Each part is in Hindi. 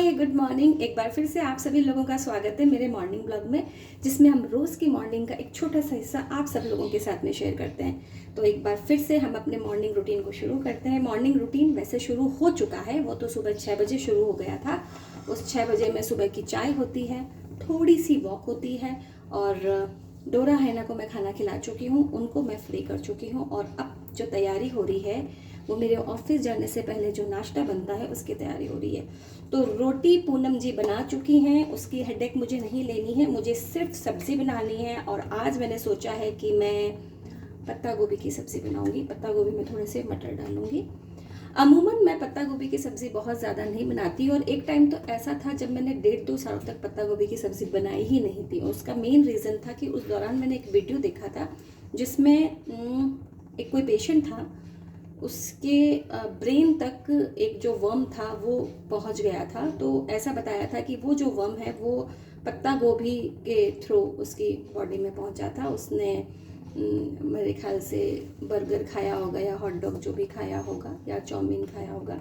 Hi good morning. एक बार फिर से आप सभी लोगों का स्वागत है मेरे मॉर्निंग ब्लॉग में, जिसमें हम रोज़ की मॉर्निंग का एक छोटा सा हिस्सा आप सब लोगों के साथ में शेयर करते हैं। तो एक बार फिर से हम अपने मॉर्निंग रूटीन को शुरू करते हैं। मॉर्निंग रूटीन वैसे शुरू हो चुका है, वो तो सुबह 6 बजे शुरू हो गया था। उस 6 बजे में सुबह की चाय होती है, थोड़ी सी वॉक होती है और डोरा हैना को मैं खाना खिला चुकी हूँ, उनको मैं फ्री कर चुकी हूँ। और अब जो तैयारी हो रही है वो मेरे ऑफिस जाने से पहले जो नाश्ता बनता है उसकी तैयारी हो रही है। तो रोटी पूनम जी बना चुकी हैं, उसकी हेडेक मुझे नहीं लेनी है, मुझे सिर्फ सब्ज़ी बनानी है। और आज मैंने सोचा है कि मैं पत्ता गोभी की सब्ज़ी बनाऊंगी। पत्ता गोभी में थोड़े से मटर डालूंगी। अमूमन मैं पत्ता गोभी की सब्ज़ी बहुत ज़्यादा नहीं बनाती, और एक टाइम तो ऐसा था जब मैंने 1.5-2 साल तक पत्ता गोभी की सब्ज़ी बनाई ही नहीं थी। उसका मेन रीज़न था कि उस दौरान मैंने एक वीडियो देखा था जिसमें एक कोई पेशेंट था, उसके ब्रेन तक एक जो वर्म था वो पहुंच गया था। तो ऐसा बताया था कि वो जो वर्म है वो पत्ता गोभी के थ्रू उसकी बॉडी में पहुंचा था। उसने मेरे ख्याल से बर्गर खाया होगा या हॉट डॉग जो भी खाया होगा या चाउमीन खाया होगा,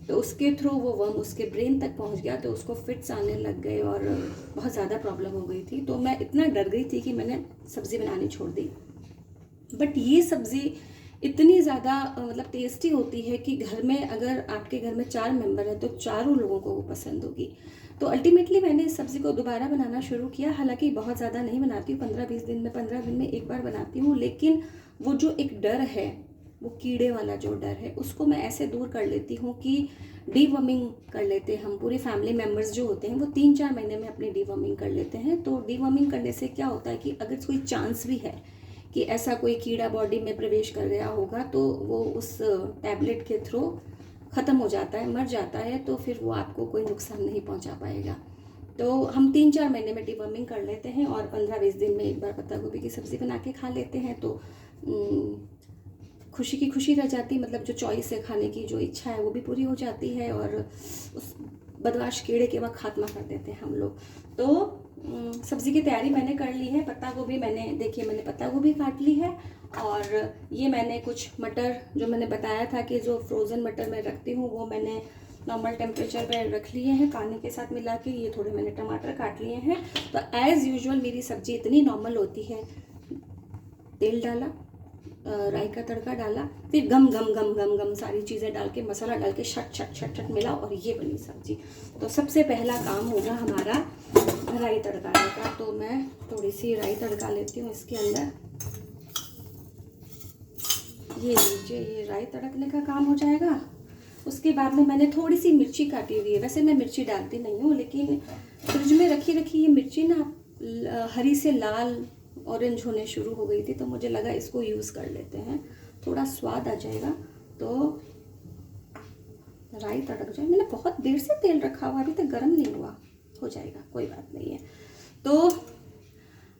तो उसके थ्रू वो वर्म उसके ब्रेन तक पहुंच गया। तो उसको फिट्स आने लग गए और बहुत ज़्यादा प्रॉब्लम हो गई थी। तो मैं इतना डर गई थी कि मैंने सब्ज़ी बनानी छोड़ दी। बट ये सब्ज़ी इतनी ज़्यादा मतलब टेस्टी होती है कि घर में अगर आपके घर में 4 मेंबर हैं तो चारों लोगों को वो पसंद होगी। तो अल्टीमेटली मैंने इस सब्ज़ी को दोबारा बनाना शुरू किया। हालांकि बहुत ज़्यादा नहीं बनाती हूँ, 15-20 दिन में 15 दिन में एक बार बनाती हूँ। लेकिन वो जो एक डर है, वो कीड़े वाला जो डर है, उसको मैं ऐसे दूर कर लेती हूँ कि डीवर्मिंग कर लेते हैं। हम पूरी फैमिली मेम्बर्स जो होते हैं वो 3-4 महीने में अपनी डीवर्मिंग कर लेते हैं। तो डीवर्मिंग करने से क्या होता है कि अगर कोई चांस भी है कि ऐसा कोई कीड़ा बॉडी में प्रवेश कर गया होगा तो वो उस टैबलेट के थ्रू ख़त्म हो जाता है, मर जाता है। तो फिर वो आपको कोई नुकसान नहीं पहुंचा पाएगा। तो हम 3-4 महीने में डिवर्मिंग कर लेते हैं और 15-20 दिन में एक बार पत्ता गोभी की सब्ज़ी बना के खा लेते हैं। तो खुशी की खुशी रह जाती, मतलब जो चॉइस है खाने की, जो इच्छा है वो भी पूरी हो जाती है और उस बदमाश कीड़े के वक्त खात्मा कर देते हैं हम लोग। तो सब्ज़ी की तैयारी मैंने कर ली है। पत्ता गोभी मैंने पत्ता गोभी काट ली है। और ये मैंने कुछ मटर जो मैंने बताया था कि जो फ्रोज़न मटर मैं रखती हूँ वो मैंने नॉर्मल टेम्परेचर पर रख लिए हैं पानी के साथ मिला के। ये थोड़े मैंने टमाटर काट लिए हैं। तो एज़ यूजुअल मेरी सब्ज़ी इतनी नॉर्मल होती है। तेल डाला, राई का तड़का डाला, फिर गम गम गम गम गम सारी चीज़ें डाल के, मसाला डाल के छट छट छट छट मिला और ये बनी सब्ज़ी। तो सबसे पहला काम होगा हमारा राई तड़काने का। तो मैं थोड़ी सी राई तड़का लेती हूँ इसके अंदर। ये लीजिए, ये राई तड़कने का काम हो जाएगा। उसके बाद में मैंने थोड़ी सी मिर्ची काटी हुई है। वैसे मैं मिर्ची डालती नहीं हूँ, लेकिन फ्रिज में रखी रखी ये मिर्ची ना हरी से लाल ऑरेंज होने शुरू हो गई थी, तो मुझे लगा इसको यूज़ कर लेते हैं, थोड़ा स्वाद आ जाएगा। तो राई तड़क जाए। मैंने बहुत देर से तेल रखा हुआ, अभी तक गर्म नहीं हुआ, हो जाएगा, कोई बात नहीं है। तो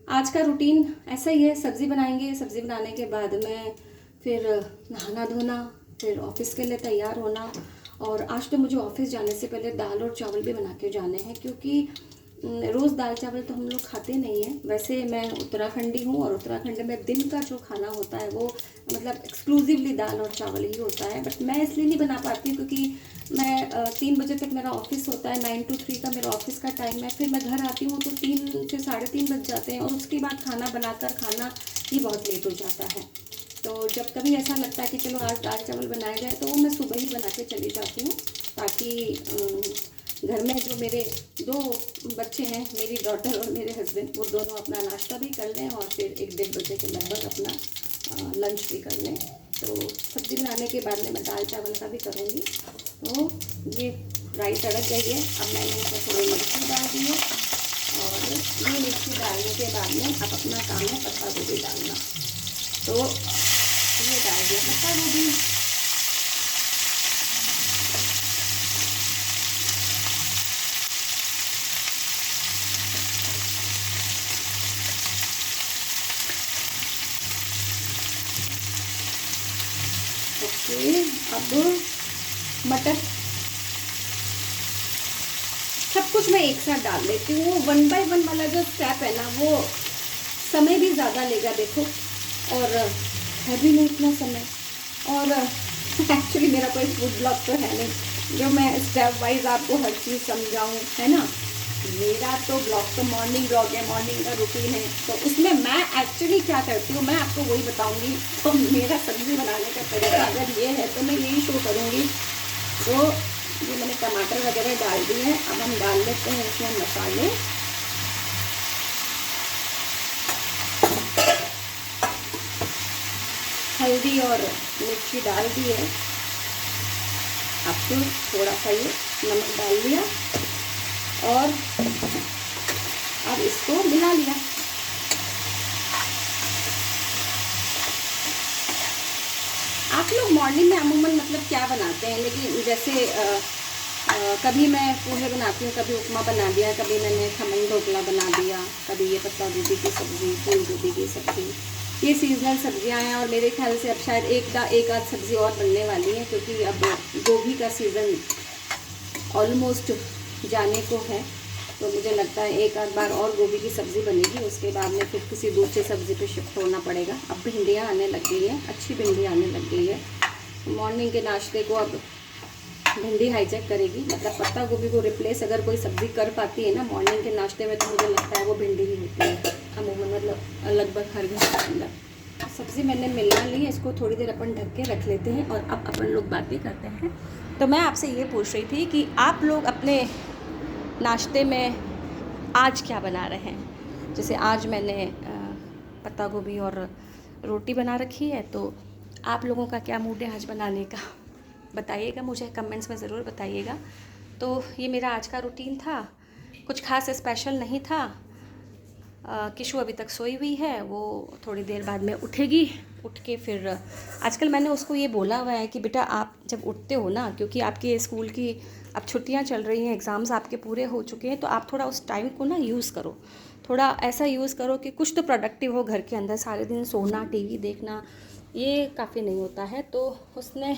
आज का रूटीन ऐसा ही है। सब्ज़ी बनाएंगे, सब्ज़ी बनाने के बाद में फिर नहाना धोना, फिर ऑफिस के लिए तैयार होना। और आज तो मुझे ऑफिस जाने से पहले दाल और चावल भी बना के जाने हैं, क्योंकि रोज़ दाल चावल तो हम लोग खाते नहीं हैं। वैसे मैं उत्तराखंडी हूँ और उत्तराखंड में दिन का जो खाना होता है वो मतलब एक्सक्लूसिवली दाल और चावल ही होता है। बट मैं इसलिए नहीं बना पाती क्योंकि मैं 3 बजे तक मेरा ऑफिस होता है, 9 to 3 का मेरा ऑफिस का टाइम है। फिर मैं घर आती हूँ तो 3 से 3:30 बज जाते हैं, और उसके बाद खाना बनाकर खाना ही बहुत लेट हो जाता है। तो जब कभी ऐसा लगता है कि चलो आज दाल चावल बनाया जाए, तो वो मैं सुबह ही बना के चली जाती हूँ, ताकि घर में जो मेरे 2 बच्चे हैं, मेरी डॉटर और मेरे हस्बैंड, वो दोनों अपना नाश्ता भी कर लें और फिर 1-1:30 बजे के लगभग अपना लंच भी कर लें। तो सब्ज़ी बनाने के बाद में मैं दाल चावल का भी करूँगी। तो ये राई तड़क गई है। अब मैंने इसमें थोड़ी मिर्ची डाल दी है, और ये मिर्ची डालने के बाद में अब अपना काम है पत्ता गोभी डालना। तो ये डाल दिया पत्ता गोभी। ओके, अब मटर सब कुछ मैं एक साथ डाल देती हूँ। 1 by 1 वाला जो स्टेप है ना, वो समय भी ज़्यादा लेगा देखो, और है भी नहीं इतना समय। और एक्चुअली मेरा कोई फूड ब्लॉग तो है नहीं, जो मैं स्टेप वाइज आपको हर चीज़ समझाऊँ, है ना। मेरा तो ब्लॉग तो मॉर्निंग ब्लॉग है, मॉर्निंग का रूटीन है, तो उसमें मैं एक्चुअली क्या करती हूँ मैं आपको वही बताऊँगी। तो मेरा सब्ज़ी बनाने का तरीका अगर ये है तो मैं यही शो करूँगी। तो ये मैंने टमाटर वगैरह डाल दिए हैं, अब हम डाल लेते हैं इसमें मसाले। हल्दी और मिर्ची डाल दी है, अब तो थोड़ा सा ये नमक डाल दिया और अब इसको मिला लिया। आप लोग मॉर्निंग में अमूमन मतलब क्या बनाते हैं, लेकिन जैसे कभी मैं पोहे बनाती हूँ, कभी उपमा बना दिया, कभी मैंने खमन ढोकला बना दिया, कभी ये पत्ता गोभी की सब्ज़ी, फूल गोभी की सब्ज़ी। ये सीजनल सब्जियां हैं और मेरे ख्याल से अब शायद एक आध सब्ज़ी और बनने वाली है, क्योंकि अब गोभी का सीज़न ऑलमोस्ट जाने को है। तो मुझे लगता है एक आध बार और गोभी की सब्ज़ी बनेगी, उसके बाद में फिर किसी दूसरी सब्ज़ी पे शिफ्ट होना पड़ेगा। अब भिंडियाँ आने लग गई है, अच्छी भिंडी आने लग गई है। मॉर्निंग के नाश्ते को अब भिंडी हाईजैक करेगी, मतलब पत्ता गोभी को रिप्लेस अगर कोई सब्ज़ी कर पाती है ना मॉर्निंग के नाश्ते में, तो मुझे लगता है वो भिंडी ही होती है अमूमन, मतलब लगभग हर घर के अंदर। सब्ज़ी मैंने मिला ली है, इसको थोड़ी देर अपन ढक के रख लेते हैं और अब अपन लोग बातें करते हैं। तो मैं आपसे ये पूछ रही थी कि आप लोग अपने नाश्ते में आज क्या बना रहे हैं। जैसे आज मैंने पत्ता गोभी और रोटी बना रखी है, तो आप लोगों का क्या मूड है आज बनाने का, बताइएगा मुझे कमेंट्स में ज़रूर बताइएगा। तो ये मेरा आज का रूटीन था, कुछ खास स्पेशल नहीं था। किशु अभी तक सोई हुई है, वो थोड़ी देर बाद में उठेगी। उठ के फिर आजकल मैंने उसको ये बोला हुआ है कि बेटा आप जब उठते हो ना, क्योंकि आपके स्कूल की अब छुट्टियां चल रही हैं, एग्ज़ाम्स आपके पूरे हो चुके हैं, तो आप थोड़ा उस टाइम को ना यूज़ करो, थोड़ा ऐसा यूज़ करो कि कुछ तो प्रोडक्टिव हो घर के अंदर। सारे दिन सोना टीवी देखना ये काफ़ी नहीं होता है। तो उसने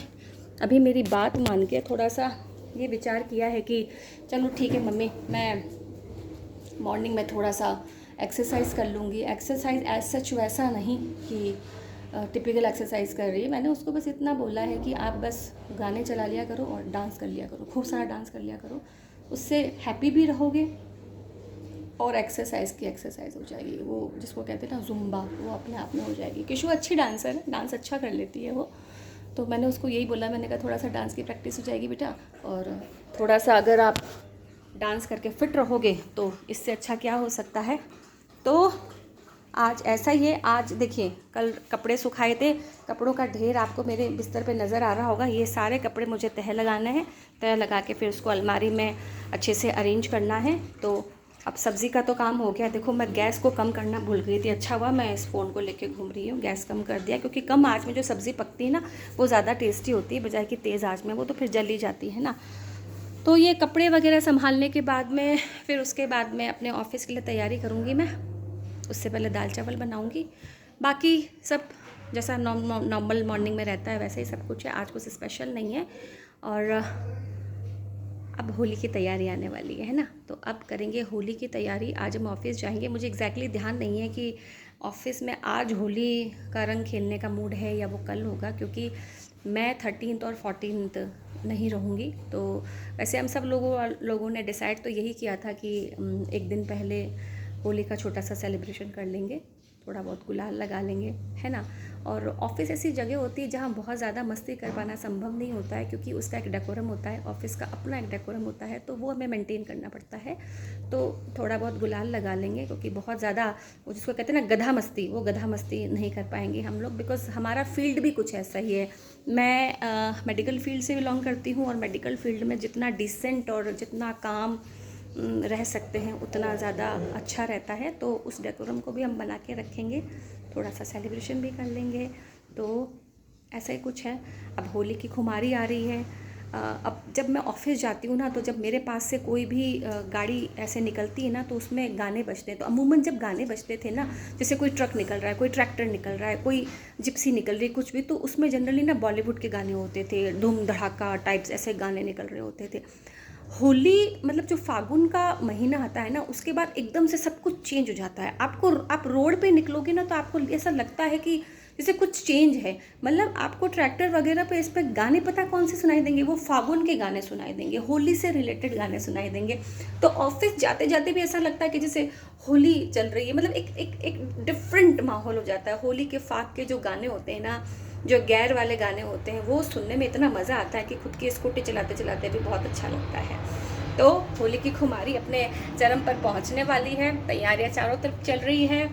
अभी मेरी बात मान के थोड़ा सा ये विचार किया है कि चलो ठीक है मम्मी, मैं मॉर्निंग में थोड़ा सा एक्सरसाइज कर लूँगी। एक्सरसाइज एज सच वैसा नहीं कि टिपिकल एक्सरसाइज कर रही है, मैंने उसको बस इतना बोला है कि आप बस गाने चला लिया करो और डांस कर लिया करो, खूब सारा डांस कर लिया करो, उससे हैप्पी भी रहोगे और एक्सरसाइज की एक्सरसाइज हो जाएगी। वो जिसको कहते हैं ना जुम्बा, वो अपने आप में हो जाएगी। किशु अच्छी डांसर है, डांस अच्छा कर लेती है वो। तो मैंने उसको यही बोला, मैंने कहा थोड़ा सा डांस की प्रैक्टिस हो जाएगी बेटा, और थोड़ा सा अगर आप डांस करके फिट रहोगे तो इससे अच्छा क्या हो सकता है। तो आज ऐसा ही है। आज देखिए कल कपड़े सुखाए थे, कपड़ों का ढेर आपको मेरे बिस्तर पे नज़र आ रहा होगा। ये सारे कपड़े मुझे तह लगाने हैं, तह लगा के फिर उसको अलमारी में अच्छे से अरेंज करना है। तो अब सब्ज़ी का तो काम हो गया। देखो मैं गैस को कम करना भूल गई थी, अच्छा हुआ मैं इस फ़ोन को लेके घूम रही हूँ, गैस कम कर दिया, क्योंकि कम आँच में जो सब्ज़ी पकती है ना वो ज़्यादा टेस्टी होती है, बजाय कि तेज़ आँच में वो तो फिर जल ही जाती है ना। तो ये कपड़े वगैरह संभालने के बाद में फिर उसके बाद में अपने ऑफिस के लिए तैयारी करूँगी मैं। उससे पहले दाल चावल बनाऊँगी, बाकी सब जैसा नॉर्मल मॉर्निंग में रहता है वैसे ही सब कुछ है। आज कुछ स्पेशल नहीं है। और अब होली की तैयारी आने वाली है ना, तो अब करेंगे होली की तैयारी। आज हम ऑफिस जाएंगे, मुझे एग्जैक्टली ध्यान नहीं है कि ऑफिस में आज होली का रंग खेलने का मूड है या वो कल होगा, क्योंकि मैं 13th और 14th नहीं रहूँगी। तो वैसे हम सब लोगों ने डिसाइड तो यही किया था कि एक दिन पहले होली का छोटा सा सेलिब्रेशन कर लेंगे, थोड़ा बहुत गुलाल लगा लेंगे, है ना। और ऑफिस ऐसी जगह होती है जहाँ बहुत ज़्यादा मस्ती कर पाना संभव नहीं होता है, क्योंकि उसका एक डेकोरम होता है, ऑफिस का अपना एक डेकोरम होता है, तो वो हमें मेंटेन करना पड़ता है। तो थोड़ा बहुत गुलाल लगा लेंगे, क्योंकि बहुत ज़्यादा वो जिसको कहते हैं ना गधा मस्ती, वो गधा मस्ती नहीं कर पाएंगे हम लोग, बिकॉज हमारा फील्ड भी कुछ ऐसा ही है। मैं मेडिकल फील्ड से बिलोंग करती हूँ, और मेडिकल फील्ड में जितना डिसेंट और जितना काम रह सकते हैं उतना ज़्यादा अच्छा रहता है। तो उस डेकोरम को भी हम बना के रखेंगे, थोड़ा सा सेलिब्रेशन भी कर लेंगे। तो ऐसा ही कुछ है। अब होली की खुमारी आ रही है। अब जब मैं ऑफिस जाती हूँ ना, तो जब मेरे पास से कोई भी गाड़ी ऐसे निकलती है ना, तो उसमें गाने बजते हैं। तो अमूमन जब गाने बजते थे ना, जैसे कोई ट्रक निकल रहा है, कोई ट्रैक्टर निकल रहा है, कोई जिप्सी निकल रही है, कुछ भी, तो उसमें जनरली ना बॉलीवुड के गाने होते थे, धूम धड़ाका टाइप्स ऐसे गाने निकल रहे होते थे। होली मतलब जो फागुन का महीना आता है ना, उसके बाद एकदम से सब कुछ चेंज हो जाता है। आप रोड पे निकलोगे ना, तो आपको ऐसा लगता है कि जैसे कुछ चेंज है, मतलब आपको ट्रैक्टर वगैरह पे इस पे गाने पता कौन से सुनाई देंगे, वो फागुन के गाने सुनाई देंगे, होली से रिलेटेड गाने सुनाई देंगे। तो ऑफिस जाते जाते भी ऐसा लगता है कि जैसे होली चल रही है, मतलब एक डिफरेंट माहौल हो जाता है। होली के फाग के जो गाने होते हैं ना, जो गैर वाले गाने होते हैं, वो सुनने में इतना मज़ा आता है कि खुद की स्कूटी चलाते चलाते भी बहुत अच्छा लगता है। तो होली की खुमारी अपने चरम पर पहुंचने वाली है, तैयारियां चारों तरफ चल रही है।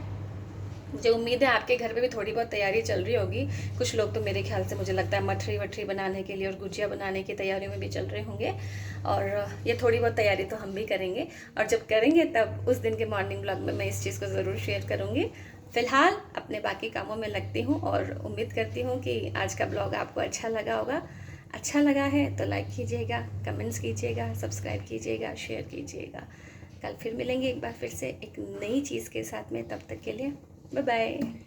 मुझे उम्मीद है आपके घर में भी थोड़ी बहुत तैयारी चल रही होगी। कुछ लोग तो मेरे ख्याल से मुझे लगता है मठरी वठरी बनाने के लिए और गुजिया बनाने की तैयारियों में भी चल रहे होंगे, और ये थोड़ी बहुत तैयारी तो हम भी करेंगे, और जब करेंगे तब उस दिन के मॉर्निंग ब्लॉग में मैं इस चीज़ को ज़रूर शेयर करूँगी। फ़िलहाल अपने बाकी कामों में लगती हूँ, और उम्मीद करती हूँ कि आज का ब्लॉग आपको अच्छा लगा होगा। अच्छा लगा है तो लाइक कीजिएगा, कमेंट्स कीजिएगा, सब्सक्राइब कीजिएगा, शेयर कीजिएगा। कल फिर मिलेंगे एक बार फिर से एक नई चीज़ के साथ में, तब तक के लिए बाय बाय।